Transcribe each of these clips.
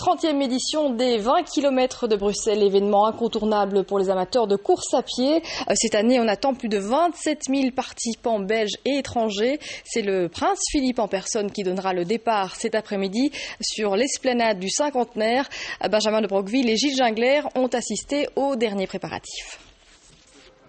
30e édition des 20 km de Bruxelles, événement incontournable pour les amateurs de course à pied. Cette année, on attend plus de 27 000 participants belges et étrangers. C'est le prince Philippe en personne qui donnera le départ cet après-midi sur l'esplanade du Cinquantenaire. Benjamin de Broqueville et Gilles Gingler ont assisté aux derniers préparatifs.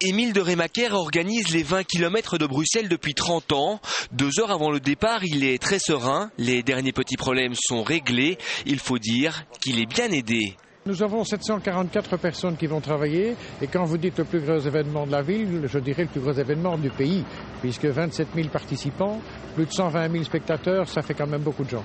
Émile de Rémaker organise les 20 km de Bruxelles depuis 30 ans. 2 heures avant le départ, il est très serein. Les derniers petits problèmes sont réglés. Il faut dire qu'il est bien aidé. Nous avons 744 personnes qui vont travailler et quand vous dites le plus gros événement de la ville, je dirais le plus gros événement du pays, puisque 27 000 participants, plus de 120 000 spectateurs, ça fait quand même beaucoup de gens.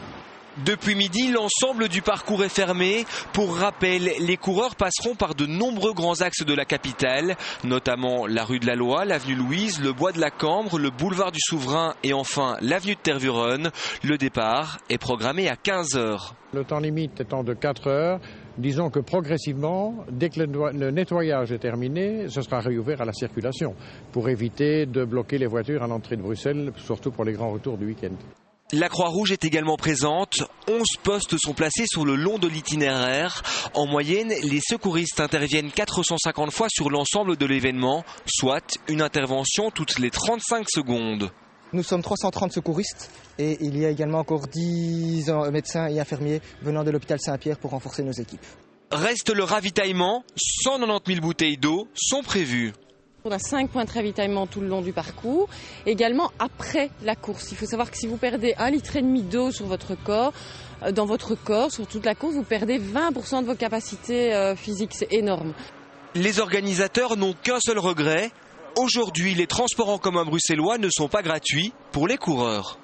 Depuis midi, l'ensemble du parcours est fermé. Pour rappel, les coureurs passeront par de nombreux grands axes de la capitale, notamment la rue de la Loi, l'avenue Louise, le bois de la Cambre, le boulevard du Souverain et enfin l'avenue de Tervuren. Le départ est programmé à 15 heures. Le temps limite étant de 4 heures, disons que progressivement, dès que le nettoyage est terminé, ce sera réouvert à la circulation pour éviter de bloquer les voitures à l'entrée de Bruxelles, surtout pour les grands retours du week-end. La Croix-Rouge est également présente. 11 postes sont placés sur le long de l'itinéraire. En moyenne, les secouristes interviennent 450 fois sur l'ensemble de l'événement, soit une intervention toutes les 35 secondes. Nous sommes 330 secouristes et il y a également encore 10 médecins et infirmiers venant de l'hôpital Saint-Pierre pour renforcer nos équipes. Reste le ravitaillement. 190 000 bouteilles d'eau sont prévues. On a 5 points de ravitaillement tout le long du parcours. Également après la course. Il faut savoir que si vous perdez 1,5 litre d'eau sur votre corps, dans votre corps, sur toute la course, vous perdez 20% de vos capacités physiques. C'est énorme. Les organisateurs n'ont qu'un seul regret. Aujourd'hui, les transports en commun bruxellois ne sont pas gratuits pour les coureurs.